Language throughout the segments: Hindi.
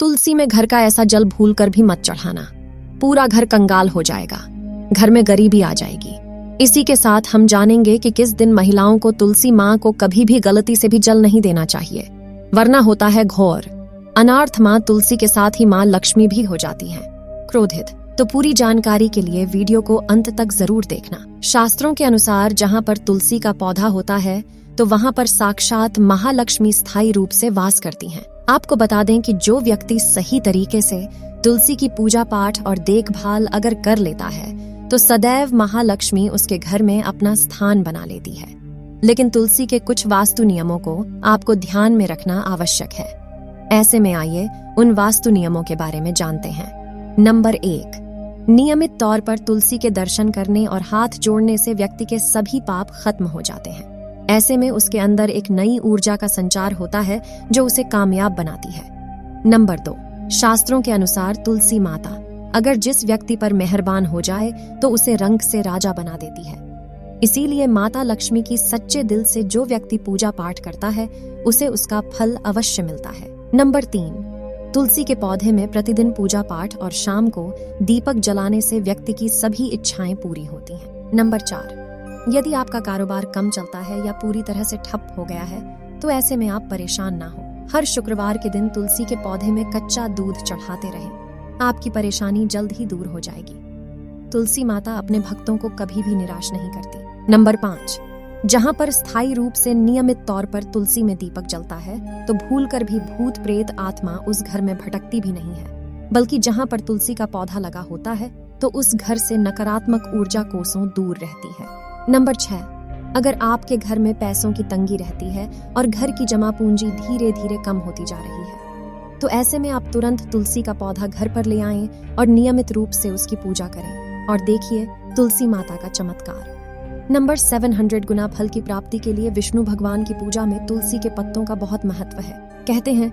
तुलसी में घर का ऐसा जल भूलकर भी मत चढ़ाना, पूरा घर कंगाल हो जाएगा, घर में गरीबी आ जाएगी। इसी के साथ हम जानेंगे कि किस दिन महिलाओं को तुलसी माँ को कभी भी गलती से भी जल नहीं देना चाहिए, वरना होता है घोर अनर्थ। माँ तुलसी के साथ ही माँ लक्ष्मी भी हो जाती हैं क्रोधित। तो पूरी जानकारी के लिए वीडियो को अंत तक जरूर देखना। शास्त्रों के अनुसार जहाँ पर तुलसी का पौधा होता है तो वहाँ पर साक्षात महालक्ष्मी स्थायी रूप से वास करती हैं। आपको बता दें कि जो व्यक्ति सही तरीके से तुलसी की पूजा पाठ और देखभाल अगर कर लेता है तो सदैव महालक्ष्मी उसके घर में अपना स्थान बना लेती है। लेकिन तुलसी के कुछ वास्तु नियमों को आपको ध्यान में रखना आवश्यक है। ऐसे में आइए उन वास्तु नियमों के बारे में जानते हैं। नंबर 1, नियमित तौर पर तुलसी के दर्शन करने और हाथ जोड़ने से व्यक्ति के सभी पाप खत्म हो जाते हैं। ऐसे में उसके अंदर एक नई ऊर्जा का संचार होता है जो उसे कामयाब बनाती है। नंबर 2, शास्त्रों के अनुसार तुलसी माता अगर जिस व्यक्ति पर मेहरबान हो जाए तो उसे रंग से राजा बना देती है। इसीलिए माता लक्ष्मी की सच्चे दिल से जो व्यक्ति पूजा पाठ करता है उसे उसका फल अवश्य मिलता है। नंबर 3, तुलसी के पौधे में प्रतिदिन पूजा पाठ और शाम को दीपक जलाने से व्यक्ति की सभी इच्छाएं पूरी होती हैं। नंबर 4, यदि आपका कारोबार कम चलता है या पूरी तरह से ठप हो गया है तो ऐसे में आप परेशान ना हो। हर शुक्रवार के दिन तुलसी के पौधे में कच्चा दूध चढ़ाते रहें, आपकी परेशानी जल्द ही दूर हो जाएगी। तुलसी माता अपने भक्तों को कभी भी निराश नहीं करती। नंबर 5, जहाँ पर स्थायी रूप से नियमित तौर पर तुलसी में दीपक जलता है तो भूलकर भी भूत प्रेत आत्मा उस घर में भटकती भी नहीं है, बल्कि जहाँ पर तुलसी का पौधा लगा होता है तो उस घर से नकारात्मक ऊर्जा कोसों दूर रहती है। नंबर 6, अगर आपके घर में पैसों की तंगी रहती है और घर की जमा पूंजी धीरे धीरे कम होती जा रही है तो ऐसे में आप तुरंत तुलसी का पौधा घर पर ले आएं और नियमित रूप से उसकी पूजा करें और देखिए तुलसी माता का चमत्कार। नंबर 700 गुना फल की प्राप्ति के लिए विष्णु भगवान की पूजा में तुलसी के पत्तों का बहुत महत्व है। कहते हैं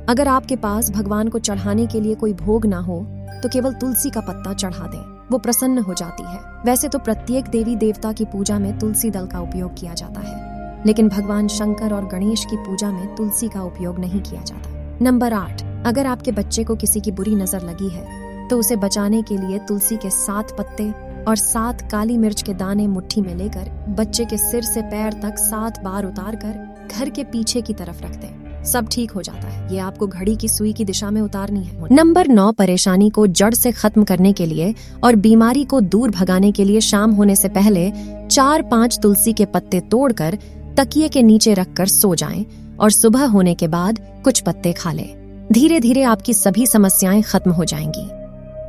अगर आपके पास भगवान को चढ़ाने के लिए कोई भोग ना हो तो केवल तुलसी का पत्ता चढ़ा दें, वो प्रसन्न हो जाती है। वैसे तो प्रत्येक देवी देवता की पूजा में तुलसी दल का उपयोग किया जाता है, लेकिन भगवान शंकर और गणेश की पूजा में तुलसी का उपयोग नहीं किया जाता। नंबर 8, अगर आपके बच्चे को किसी की बुरी नजर लगी है तो उसे बचाने के लिए तुलसी के 7 पत्ते और 7 काली मिर्च के दाने मुट्ठी में लेकर बच्चे के सिर से पैर तक 7 बार उतार कर घर के पीछे की तरफ रख दें, सब ठीक हो जाता है। ये आपको घड़ी की सुई की दिशा में उतारनी है। नंबर 9, परेशानी को जड़ से खत्म करने के लिए और बीमारी को दूर भगाने के लिए शाम होने से पहले 4-5 तुलसी के पत्ते तोड़कर तकिए के नीचे रखकर सो जाएं और सुबह होने के बाद कुछ पत्ते खा लें। धीरे धीरे आपकी सभी समस्याएं खत्म हो जाएंगी।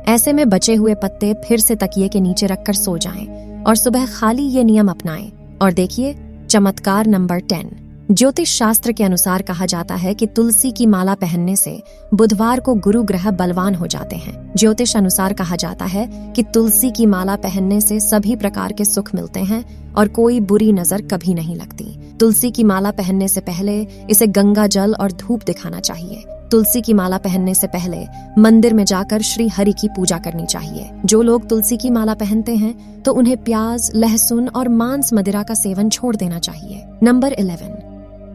ऐसे में बचे हुए पत्ते फिर से तकिए के नीचे रखकर सो जाएं और सुबह खाली ये नियम अपनाएं और देखिए चमत्कार। नंबर 10, ज्योतिष शास्त्र के अनुसार कहा जाता है कि तुलसी की माला पहनने से बुधवार को गुरु ग्रह बलवान हो जाते हैं। ज्योतिष अनुसार कहा जाता है कि तुलसी की माला पहनने से सभी प्रकार के सुख मिलते हैं और कोई बुरी नजर कभी नहीं लगती। तुलसी की माला पहनने से पहले इसे गंगा जल और धूप दिखाना चाहिए। तुलसी की माला पहनने से पहले मंदिर में जाकर श्री हरि की पूजा करनी चाहिए। जो लोग तुलसी की माला पहनते हैं तो उन्हें प्याज, लहसुन और मांस मदिरा का सेवन छोड़ देना चाहिए। नंबर 11,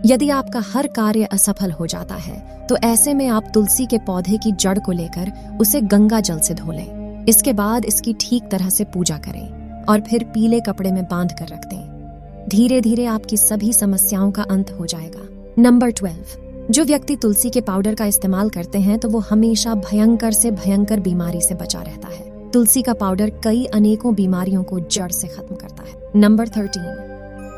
यदि आपका हर कार्य असफल हो जाता है तो ऐसे में आप तुलसी के पौधे की जड़ को लेकर उसे गंगा जल से धो लें। इसके बाद इसकी ठीक तरह से पूजा करें और फिर पीले कपड़े में बांध कर रख दें। धीरे धीरे आपकी सभी समस्याओं का अंत हो जाएगा। नंबर 12, जो व्यक्ति तुलसी के पाउडर का इस्तेमाल करते हैं तो वो हमेशा भयंकर से भयंकर बीमारी से बचा रहता है। तुलसी का पाउडर कई अनेकों बीमारियों को जड़ से खत्म करता है। नंबर 13,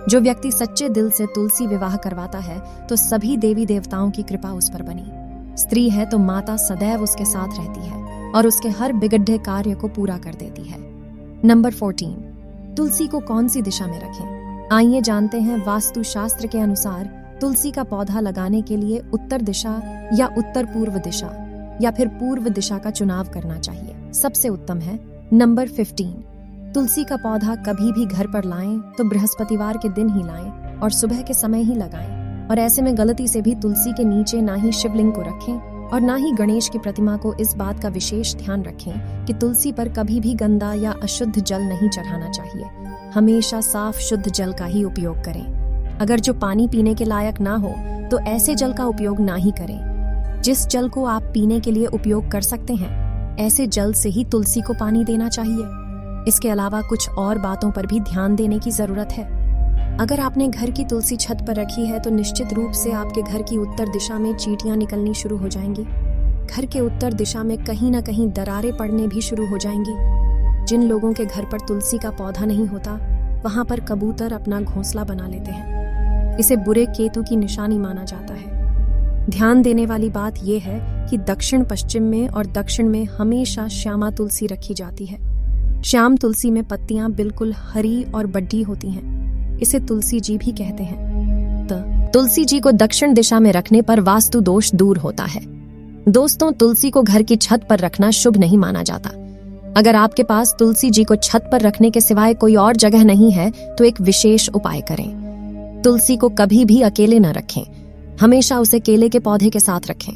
जो व्यक्ति सच्चे दिल से तुलसी विवाह करवाता है तो सभी देवी देवताओं की कृपा उस पर बनी। स्त्री है तो माता सदैव उसके साथ रहती है और उसके हर बिगड़े कार्य को पूरा कर देती है। नंबर 14, तुलसी को कौन सी दिशा में रखें? आइए जानते हैं। वास्तु शास्त्र के अनुसार तुलसी का पौधा लगाने के लिए उत्तर दिशा या उत्तर पूर्व दिशा या फिर पूर्व दिशा का चुनाव करना चाहिए, सबसे उत्तम है। नंबर 15, तुलसी का पौधा कभी भी घर पर लाएं तो बृहस्पतिवार के दिन ही लाएं और सुबह के समय ही लगाएं और ऐसे में गलती से भी तुलसी के नीचे ना ही शिवलिंग को रखें और ना ही गणेश की प्रतिमा को। इस बात का विशेष ध्यान रखें कि तुलसी पर कभी भी गंदा या अशुद्ध जल नहीं चढ़ाना चाहिए। हमेशा साफ शुद्ध जल का ही उपयोग करें। अगर जो पानी पीने के लायक ना हो तो ऐसे जल का उपयोग ना ही करें। जिस जल को आप पीने के लिए उपयोग कर सकते हैं, ऐसे जल से ही तुलसी को पानी देना चाहिए। इसके अलावा कुछ और बातों पर भी ध्यान देने की जरूरत है। अगर आपने घर की तुलसी छत पर रखी है तो निश्चित रूप से आपके घर की उत्तर दिशा में चींटियां निकलनी शुरू हो जाएंगी। घर के उत्तर दिशा में कहीं ना कहीं दरारें पड़ने भी शुरू हो जाएंगी। जिन लोगों के घर पर तुलसी का पौधा नहीं होता, वहां पर कबूतर अपना घोंसला बना लेते हैं। इसे बुरे केतु की निशानी माना जाता है। ध्यान देने वाली बात यह है कि दक्षिण पश्चिम में और दक्षिण में हमेशा श्यामा तुलसी रखी जाती है। श्याम तुलसी में पत्तियां बिल्कुल हरी और बड्डी होती हैं। इसे तुलसी जी भी कहते हैं। तुलसी जी को दक्षिण दिशा में रखने पर वास्तु दोष दूर होता है। दोस्तों, तुलसी को घर की छत पर रखना शुभ नहीं माना जाता। अगर आपके पास तुलसी जी को छत पर रखने के सिवाय कोई और जगह नहीं है तो एक विशेष उपाय करें। तुलसी को कभी भी अकेले न रखें। हमेशा उसे केले के पौधे के साथ रखें।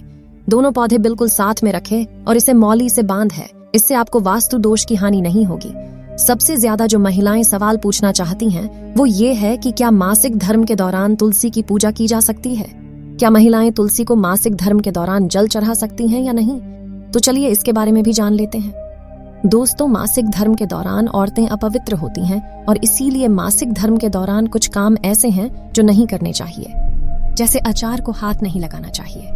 दोनों पौधे बिल्कुल साथ में रखें और इसे मौली से बांध है। इससे आपको वास्तु दोष की हानि नहीं होगी। सबसे ज्यादा जो महिलाएं सवाल पूछना चाहती हैं वो ये है कि क्या मासिक धर्म के दौरान तुलसी की पूजा की जा सकती है? क्या महिलाएं तुलसी को मासिक धर्म के दौरान जल चढ़ा सकती हैं या नहीं? तो चलिए इसके बारे में भी जान लेते हैं। दोस्तों, मासिक धर्म के दौरान औरतें अपवित्र होती हैं और इसीलिए मासिक धर्म के दौरान कुछ काम ऐसे हैं जो नहीं करने चाहिए। जैसे अचार को हाथ नहीं लगाना चाहिए,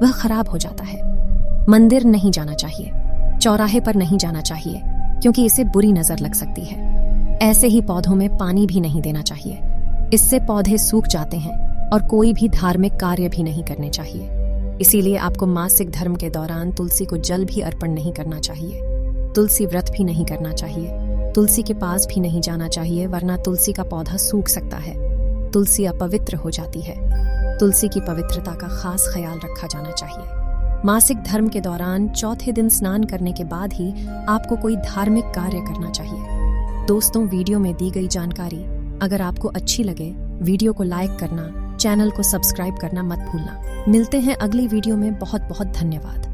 वह खराब हो जाता है। मंदिर नहीं जाना चाहिए। चौराहे पर नहीं जाना चाहिए क्योंकि इसे बुरी नजर लग सकती है। ऐसे ही पौधों में पानी भी नहीं देना चाहिए। इससे पौधे सूख जाते हैं और कोई भी धार्मिक कार्य भी नहीं करने चाहिए। इसीलिए आपको मासिक धर्म के दौरान तुलसी को जल भी अर्पण नहीं करना चाहिए। तुलसी व्रत भी नहीं करना चाहिए। तुलसी के पास भी नहीं जाना चाहिए, वरना तुलसी का पौधा सूख सकता है। तुलसी अपवित्र हो जाती है। तुलसी की पवित्रता का खास ख्याल रखा जाना चाहिए। मासिक धर्म के दौरान चौथे दिन स्नान करने के बाद ही आपको कोई धार्मिक कार्य करना चाहिए। दोस्तों, वीडियो में दी गई जानकारी अगर आपको अच्छी लगे, वीडियो को लाइक करना, चैनल को सब्सक्राइब करना मत भूलना। मिलते हैं अगली वीडियो में। बहुत बहुत धन्यवाद।